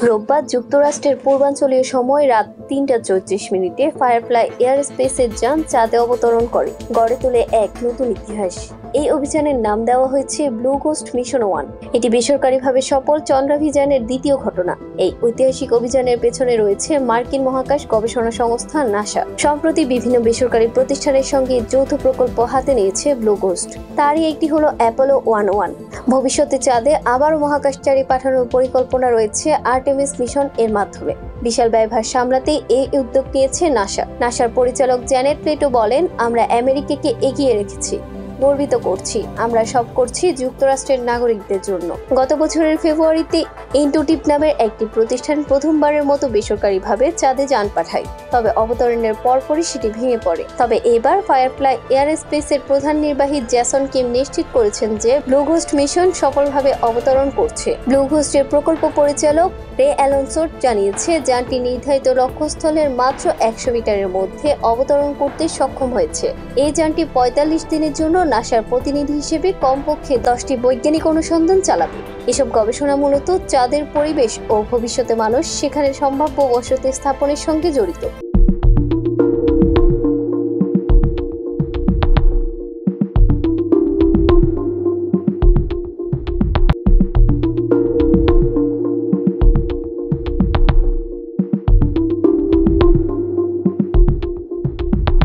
রোববার যুক্তরাষ্ট্রের পূর্বাঞ্চলীয় সময় রাত ৩টা ৩৪ মিনিটে ফায়ারফ্লাই এয়ারস্পেসের যান চাঁদে অবতরণ করে, গড়ে তোলে এক নতুন ইতিহাস। এই অভিযানের নাম দেওয়া হয়েছে ব্লু গোস্ট মিশন 1। এটি বেসরকারিভাবে সফল চন্দ্রাভিযানের দ্বিতীয় ঘটনা। এই ঐতিহাসিক অভিযানের পেছনে রয়েছে মার্কিন মহাকাশ গবেষণা সংস্থা নাসা। সম্প্রতি বিভিন্ন বেসরকারি প্রতিষ্ঠানের সঙ্গে যৌথ প্রকল্প হাতে নিয়েছে ব্লু গোস্ট। তারই একটি হলো অ্যাপোলো 11। ভবিষ্যতে চাঁদে আবারও মহাকাশচারী পাঠানোর পরিকল্পনা রয়েছে আর্টেমিস মিশন এর মাধ্যমে। বিশাল ব্যয়ভার সামলাতে এই উদ্যোগ নিয়েছে নাসার পরিচালক জ্যানেট লেটো বলেন, আমরা আমেরিকাকে এগিয়ে রেখেছি, গর্বিত করছি। আমরা সব করছি যুক্তরাষ্ট্রের নাগরিকদের জন্য। গত বছরের ফেব্রুয়ারিতে ইনটুটিভ নামের একটি প্রতিষ্ঠান প্রথমবারের মতো বেসরকারিভাবে চাঁদে যান পাঠায়, তবে অবতরণের পরপরই সেটি ভেঙে পড়ে। তবে এবার ফায়ারফ্লাই এয়ারস্পেসের প্রধান নির্বাহী জ্যাসন কিম নিশ্চিত করেছেন যে ব্লু গোস্ট মিশন সফলভাবে অবতরণ করছে। ব্লু গোস্টের প্রকল্প পরিচালক রে অ্যালোনসো জানিয়েছে, যানটি নির্ধারিত লক্ষ্যস্থলের মাত্র 100 মিটারের মধ্যে অবতরণ করতে সক্ষম হয়েছে। এই যানটি 45 দিনের জন্য নাসার প্রতিনিধি হিসেবে কমপক্ষে 10টি বৈজ্ঞানিক অনুসন্ধান চালাবে। এসব গবেষণা মূলত চাঁদের পরিবেশ ও ভবিষ্যতে মানুষ সেখানে সম্ভাব্য বসতি স্থাপনের সঙ্গে জড়িত।